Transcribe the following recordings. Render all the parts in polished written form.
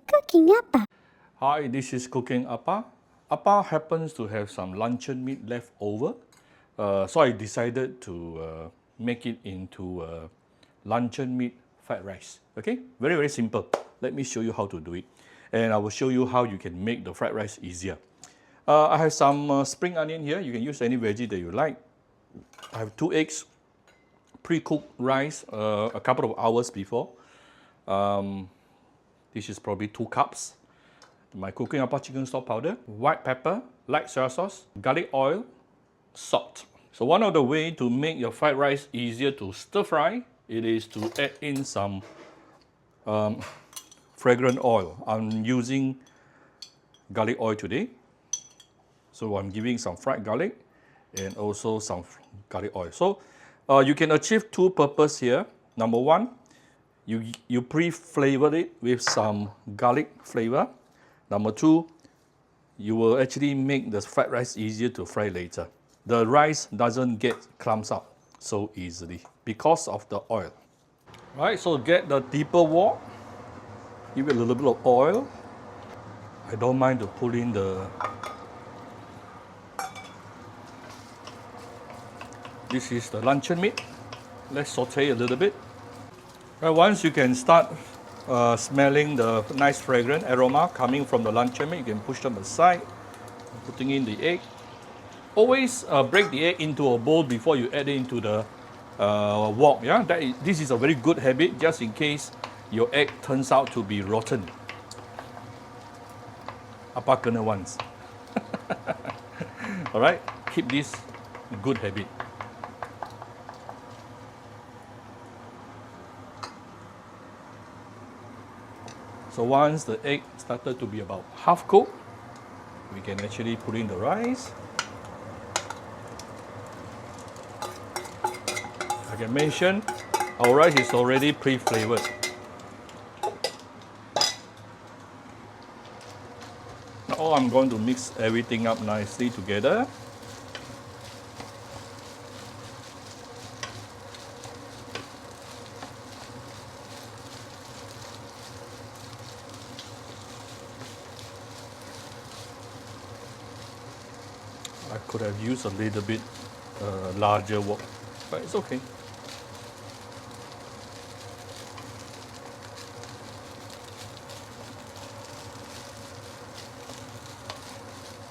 Cooking Appa. Hi, this is Cooking Appa. Appa happens to have some luncheon meat left over, so I decided to make it into luncheon meat fried rice. Okay, very, very simple. Let me show you how to do it. And I will show you how you can make the fried rice easier. I have some spring onion here. You can use any veggie that you like. I have 2 eggs, pre-cooked rice a couple of hours before. This is probably 2 cups. My Cooking Appa chicken stock powder, white pepper, light soy sauce, garlic oil, salt. So one of the ways to make your fried rice easier to stir fry, it is to add in some fragrant oil. I'm using garlic oil today. So I'm giving some fried garlic and also some garlic oil. So you can achieve 2 purposes here. Number 1, you pre-flavor it with some garlic flavor. Number 2, you will actually make the fried rice easier to fry later. The rice doesn't get clumps up so easily because of the oil. Right, so get the deeper wok. Give it a little bit of oil. I don't mind to pull in the... This is the luncheon meat. Let's saute a little bit. Right, once you can start smelling the nice fragrant aroma coming from the luncheon meat, you can push them aside, putting in the egg. Always break the egg into a bowl before you add it into the wok. Yeah, this is a very good habit, just in case your egg turns out to be rotten. Apa kena once. All right, keep this good habit. So once the egg started to be about half cooked, we can actually put in the rice. Like I mentioned, our rice is already pre-flavored. Now I'm going to mix everything up nicely together. I could have used a little bit larger wok, but it's okay.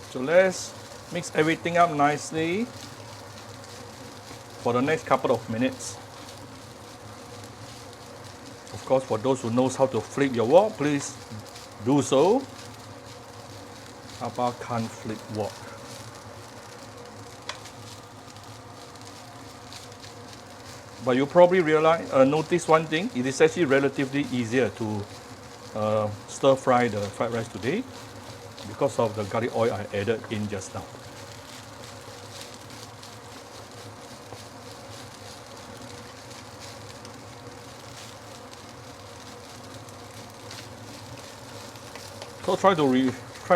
So let's mix everything up nicely for the next couple of minutes. Of course, for those who knows how to flip your wok, please do so. Appa can't flip wok. But you probably notice one thing, it is actually relatively easier to stir fry the fried rice today because of the garlic oil I added in just now. So try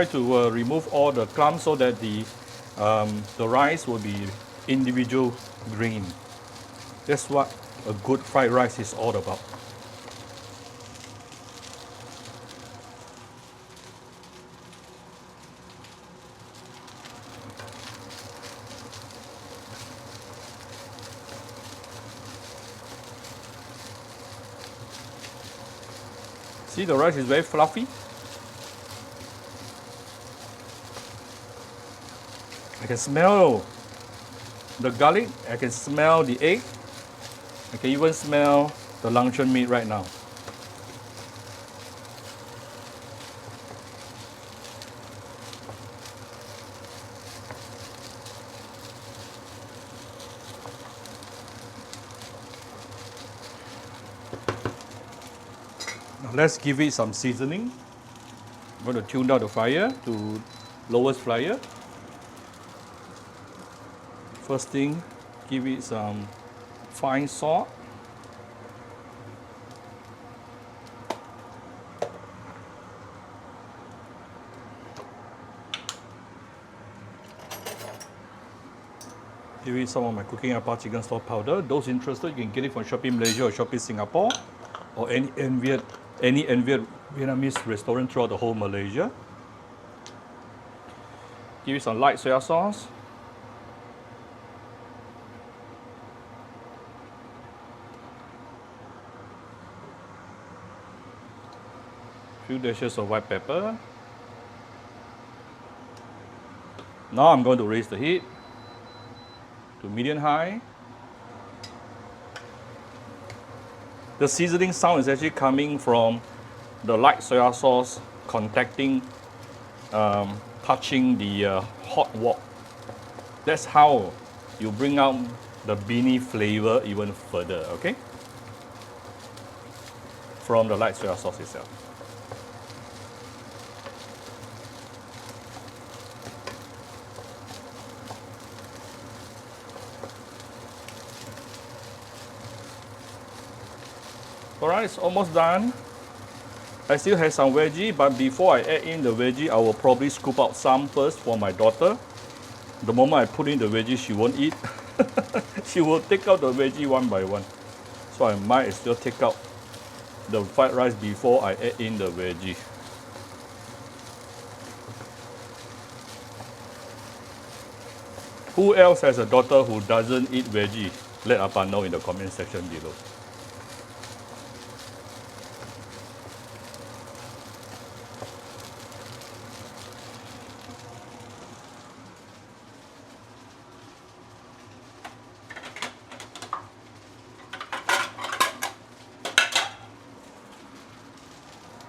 to remove all the clumps so that the rice will be individual grain. That's what a good fried rice is all about. See, the rice is very fluffy. I can smell the garlic, I can smell the egg, I can even smell the luncheon meat right now. Now let's give it some seasoning. I'm going to tune down the fire to lowest fire. First thing, give it some fine salt. Give it some of my Cooking Appa chicken stock powder. Those interested, you can get it from Shopee Malaysia or Shopee Singapore, or any Enviet Vietnamese restaurant throughout the whole Malaysia. Give it some light soya sauce. Few dashes of white pepper. Now I'm going to raise the heat to medium high. The seasoning sound is actually coming from the light soya sauce contacting, touching the hot wok. That's how you bring out the beanie flavor even further, okay? From the light soya sauce itself. Alright, it's almost done. I still have some veggie, but before I add in the veggie, I will probably scoop out some first for my daughter. The moment I put in the veggie, she won't eat. She will take out the veggie one by one. So I might as well take out the fried rice before I add in the veggie. Who else has a daughter who doesn't eat veggie? Let Appa know in the comment section below.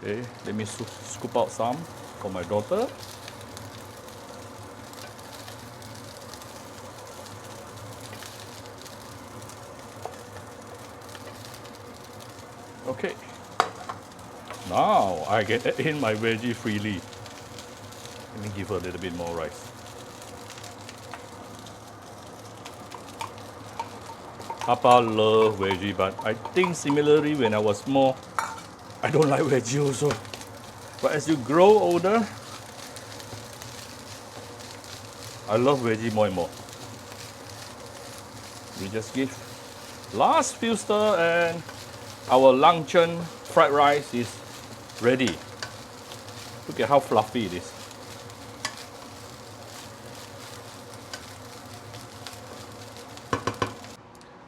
Okay, let me scoop out some for my daughter. Okay, now I can add in my veggie freely. Let me give her a little bit more rice. Appa loves veggie, but I think similarly when I was small, I don't like veggie also. But as you grow older, I love veggie more and more. We just give last few stir and our luncheon fried rice is ready. Look at how fluffy it is.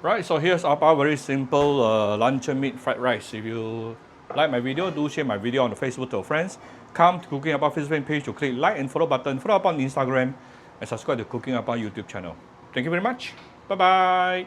Right, so here's Appa very simple luncheon meat fried rice. If you like my video, do share my video on the Facebook to your friends. Come to Cooking Appa Facebook page to click like and follow button. Follow Appa on Instagram and subscribe to Cooking Appa YouTube channel. Thank you very much. Bye bye.